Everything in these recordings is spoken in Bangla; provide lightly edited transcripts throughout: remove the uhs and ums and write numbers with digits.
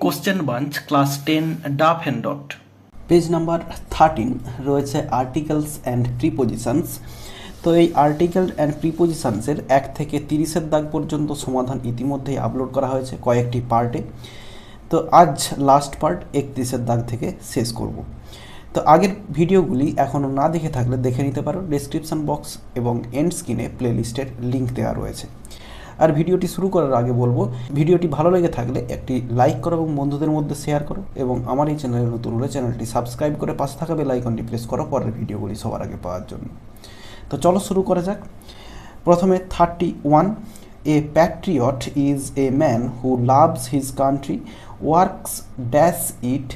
কোশ্চেন বাঞ্চ ক্লাস 10 ডাফ অ্যান্ড ডট। পেজ নাম্বার 13 রয়েছে আর্টিকেলস অ্যান্ড প্রিপোজিশনস। তো এই আর্টিকেল অ্যান্ড প্রিপোজিশনসের 1 থেকে 30-এর দাগ পর্যন্ত সমাধান ইতিমধ্যেই আপলোড করা হয়েছে কয়েকটি পার্টে। তো আজ লাস্ট পার্ট 31-এর দাগ থেকে শেষ করব। তো আগের ভিডিওগুলি এখনও না দেখে থাকলে দেখে নিতে পারো, ডেসক্রিপশন বক্স এবং এন্ড স্ক্রিনে প্লেলিস্টের লিঙ্ক দেওয়া রয়েছে। আর ভিডিওটি শুরু করার আগে বলবো, ভিডিওটি ভালো লেগে থাকলে একটি লাইক করো এবং বন্ধুদের মধ্যে শেয়ার করো, এবং আমার এই চ্যানেলে নতুন হলে চ্যানেলটি সাবস্ক্রাইব করে পাশে থাকা বেল আইকনটি প্রেস করো পরের ভিডিওগুলি সবার আগে পাওয়ার জন্য। তো চলো শুরু করা যাক। প্রথমে 31, এ Patriot is a man who loves his country, works dash it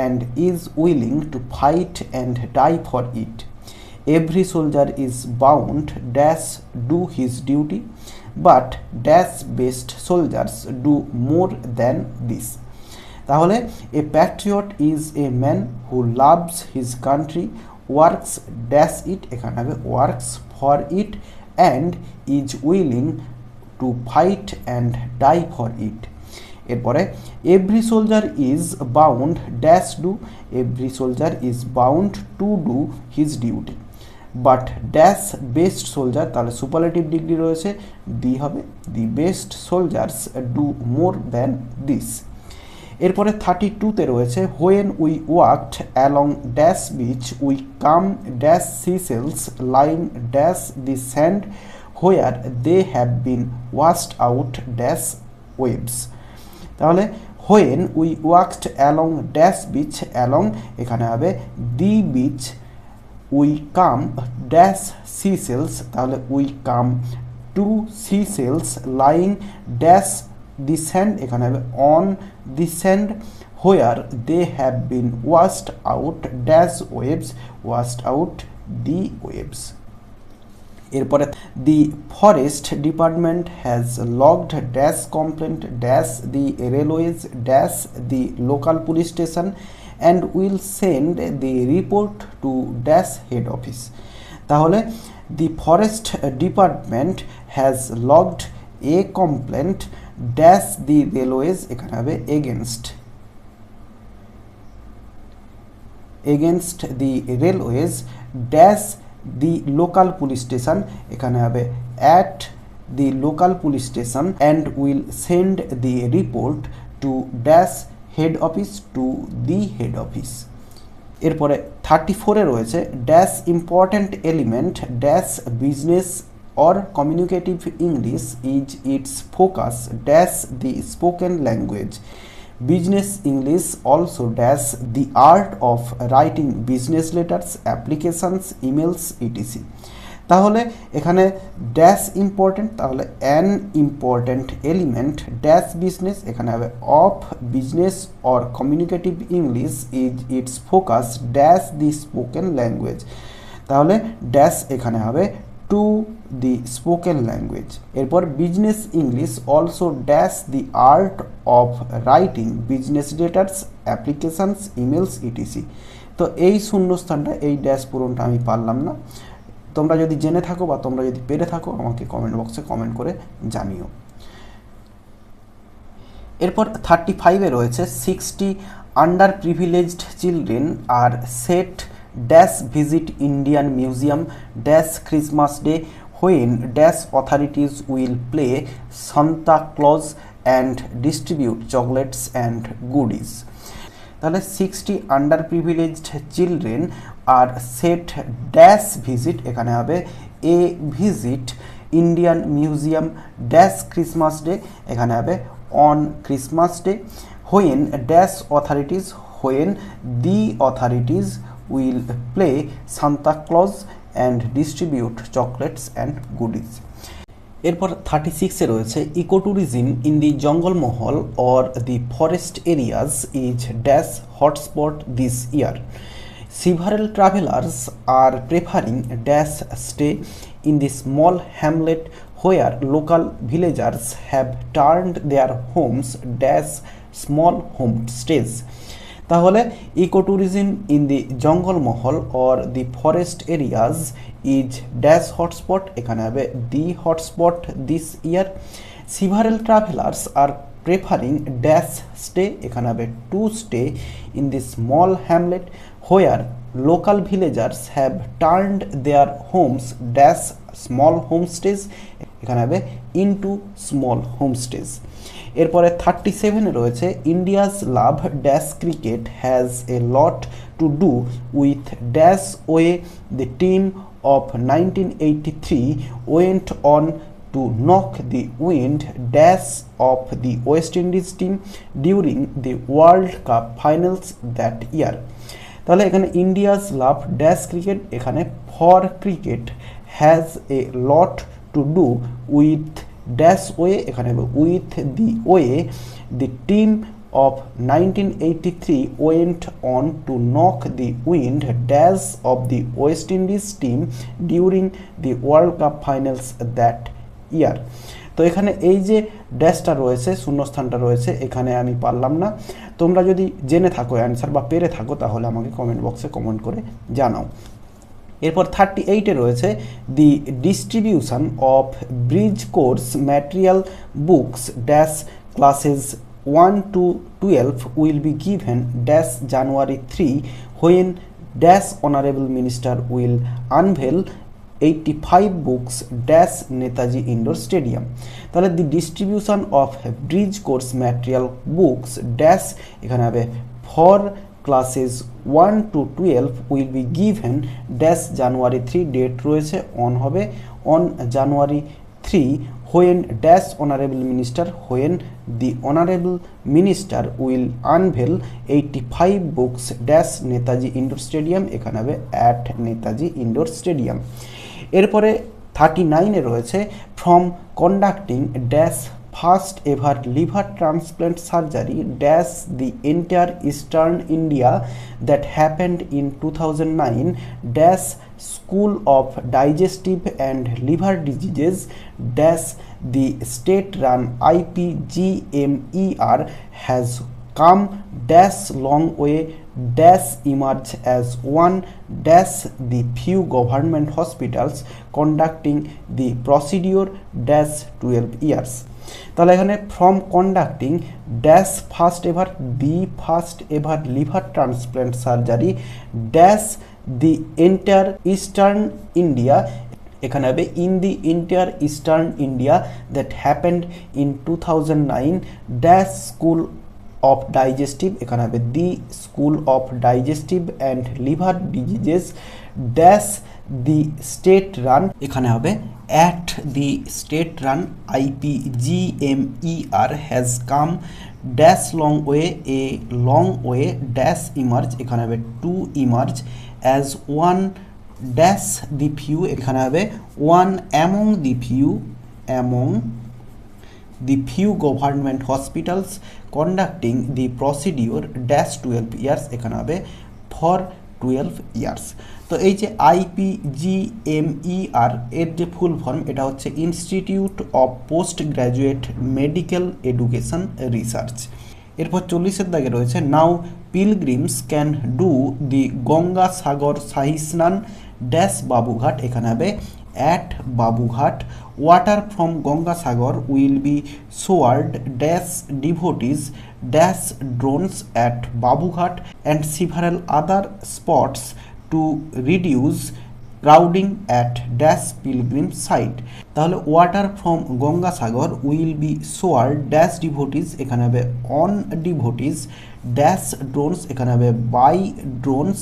and is willing to fight and die for it. Every soldier is bound dash do his duty, but dash best soldiers do more than this. তাহলে a patriot is a man who loves his country, works dash it, এখানে হবে works for it, and is willing to fight and die for it. এরপরে every soldier is bound dash do, every soldier is bound to do his duty, but dash best soldier, তাহলে সুপারলেটিভ ডিগ্রি রয়েছে, দি হবে, the best soldiers do more than this. এরপরে 32-তে রয়েছে when we walked along dash beach we come dash seashells line dash the sand where they have been washed out dash waves. তাহলে when we walked along dash beach, along এখানে হবে দি beach, we come dash seashells, তাহলে we come to seashells lying dash the sand, এখানে হবে on the sand where they have been washed out dash waves, washed out the waves. এরপরে the forest department has logged dash complaint dash the railways dash the local police station and will send the report to dash head office. তাহলে the forest department has logged a complaint dash the railways, এখানে হবে against the railways dash the local police station, এখানে হবে at the local police station and will send the report to dash head office, to the head office. এরপরে 34-এ রয়েছে dash important element dash business or communicative English is its focus dash the spoken language, business English also dash the art of writing business letters applications emails etc. তাহলে এখানে ড্যাশ ইম্পর্টেন্ট, তাহলে an important element dash business, এখানে হবে of business or communicative English is its focus dash the spoken language, তাহলে ড্যাশ এখানে হবে টু দি স্পোকেন ল্যাঙ্গুয়েজ। এরপর business English also dash the art of writing business letters applications emails etc. তো এই শূন্যস্থানটা, এই ড্যাশ পূরণটা আমি পারলাম না, তোমরা যদি জেনে থাকো বা তোমরা যদি পেরে থাকো আমাকে কমেন্ট বক্সে কমেন্ট করে জানিও। এরপর 35-এ রয়েছে 60 underprivileged children are set dash visit Indian museum dash Christmas day when dash authorities will play Santa Claus and distribute chocolates and goodies. তাহলে 60 underprivileged children are set dash visit, এখানে হবে a visit Indian museum dash Christmas day, এখানে হবে on Christmas day when dash authorities, when the authorities will play Santa Claus and distribute chocolates and goodies. এরপর 36-এ রয়েছে ecotourism in the Jangalmahal or the forest areas is dash hotspot this year, several travelers are preferring dash stay in the small hamlet where local villagers have turned their homes dash small homestays। তাহলে ecotourism in the Jangalmahal or the forest areas is dash hotspot, এখানে হবে the hotspot this year, several travelers are preferring dash stay এখানে হবে to stay in the small hamlet where local villagers have turned their homes dash small homestays এখানে হবে into small homestays। এরপরে 37 রয়েছে India's love dash cricket has a lot to do with dash way the team of 1983 went on to knock the wind dash of the West Indies team during the World Cup finals that year। তাহলে এখানে ইন্ডিয়াস লাভ ড্যাশ ক্রিকেট এখানে for cricket has a lot to do with dash way এখানে with the way the team of 1983 went on to knock the wind dash of the West Indies team during the World Cup finals that year। তো এখানে এই যে ড্যাশটা রয়েছে শূন্যস্থানটা রয়েছে এখানে আমি পারলাম না, তোমরা যদি জেনে থাকো অ্যান্সার বা পেরে থাকো তাহলে আমাকে কমেন্ট বক্সে কমেন্ট করে জানাও। এরপর 38-এ রয়েছে the distribution of bridge course material books dash classes 1 to 12 will be given dash January 3 when dash honorable minister will unveil 85 books dash Netaji Indoor Stadium। তাহলে the distribution of bridge course material books dash এখানে হবে for classes 1 to 12 will be given dash January 3 date রয়েছে অন হবে on January 3 when dash honorable minister when the honorable minister will unveil 85 books dash Netaji Indoor Stadium এখানে হবে at Netaji Indoor Stadium। এরপরে 39-এ রয়েছে from conducting dash first ever liver transplant surgery dash the entire eastern India that happened in 2009 dash school of digestive and liver diseases dash the state run IPGMER has come dash long way dash emerge as one dash the few government hospitals conducting the procedure dash 12 years। তাহলে এখানে from conducting dash first ever the first ever liver transplant surgery dash the entire eastern India এখানে হবে in the entire eastern India that happened in 2009 dash school of digestive এখানে হবে the school of digestive and liver diseases dash the state run এখানে হবে at the state run IPGMER has come dash long way a long way dash emerge এখানে হবে to emerge as one dash the few এখানে হবে one among the few among the few government hospitals conducting the procedure dash 12 years এখানে হবে for 12 years। তো এই যে IPGMER এর যে ফুল ফর্ম এটা হচ্ছে institute of post graduate medical education research. এরপর 40-এর দাগে রয়েছে now pilgrims can do the Ganga Sagar Shahi Snan dash Babughat এখানে হবে at Babughat water from Ganga Sagar will be showered dash devotees dash drones at Babughat and several other spots to reduce crowding at dash pilgrim site। তাহলে water from Ganga Sagar will be shower dash devotees এখানে হবে অন ডিভোটিস ড্যাশ ড্রোনস এখানে হবে by drones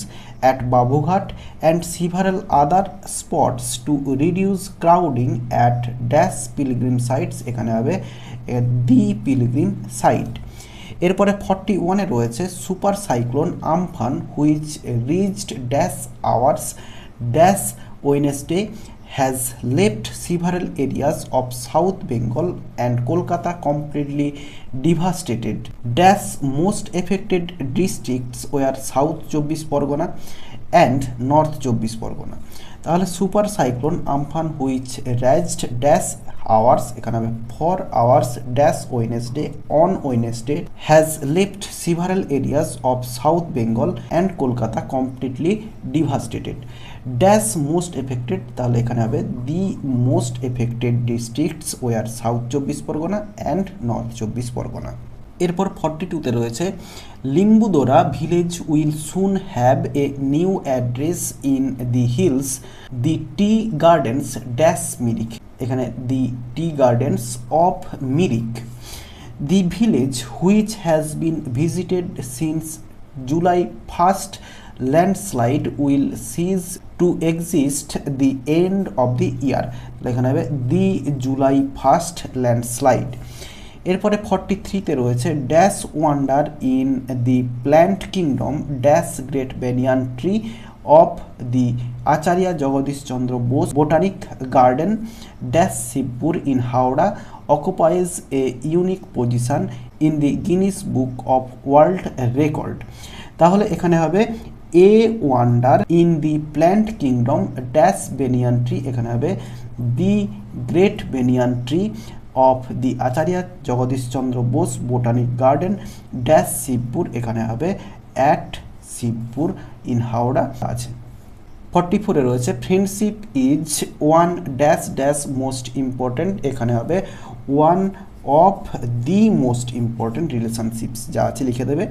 at Babughat and several other spots to reduce crowding at dash pilgrim sites এখানে হবে দি পিলগ্রিম সাইট। এরপরে 41-এ রয়েছে super cyclone Amphan which reached dash hours dash Wednesday has left several areas of South Bengal and Kolkata completely devastated. Dash most affected districts were South 24 Pargona and North 24 Pargona। তাহলে super cyclone Amphan which raised dash hours এখানে হবে for hours dash Wednesday on Wednesday has left several areas of south Bengal and Kolkata completely devastated. Dash most affected, তাহলে এখানে হবে the most affected districts were south 24 Pargana and north 24 Pargana. এরপর 42-তে রয়েছে Limbudora village will soon have a new address in the hills, the tea gardens dash Mirik, এখানে the tea gardens of Mirik. The village, which has been visited since July 1st, landslide will cease to exist the end of the year, এখানে হবে the July 1st landslide। এরপরে 43-তে রয়েছে dash wonder in the plant kingdom dash great banyan tree of the Acharya Jagadish Chandra Bose botanic garden dash Shibpur in Howrah occupies a unique position in the Guinness Book of World Record। তাহলে এখানে হবে a wonder in the plant kingdom dash banyan tree, এখানে হবে the great banyan tree of the Acharya Jagadish Chandra Bose botanic garden dash Shibpur, এখানে হবে অ্যাট শিবপুর ইন হাওড়া আছে। 44-এ রয়েছে friendship is one dash dash most important, এখানে হবে one of the most important relationships, যা আছে লিখে দেবে।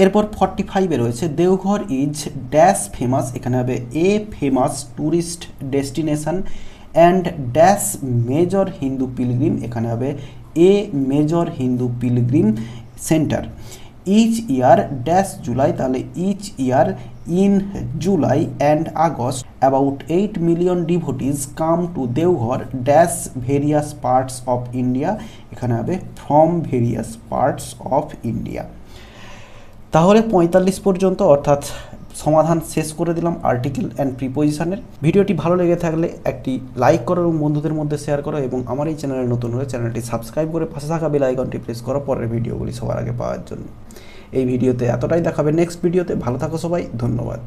এরপর 45-এ রয়েছে দেওঘর ইজ ড্যাশ ফেমাস, এখানে হবে a famous tourist destination and dash major Hindu pilgrim, এখানে হবে a major Hindu pilgrim centre. Each year dash July, তাহলে each year in July and August about 8 million devotees come to Deoghar dash various parts of India, এখানে হবে from various parts of India. তাহলে 45 পর্যন্ত অর্থাৎ সমাধান শেষ করে দিলাম আর্টিকেল অ্যান্ড প্রিপোজিশনের। ভিডিওটি ভালো লেগে থাকলে একটি লাইক করো এবং বন্ধুদের মধ্যে শেয়ার করো, এবং আমার এই চ্যানেলে নতুন হলে চ্যানেলটি সাবস্ক্রাইব করে পাশে থাকা বেল আইকনটি প্রেস করো পরের ভিডিওগুলি সবার আগে পাওয়ার জন্য। এই ভিডিওতে এতটাই, দেখাবে নেক্সট ভিডিওতে। ভালো থাকো সবাই, ধন্যবাদ।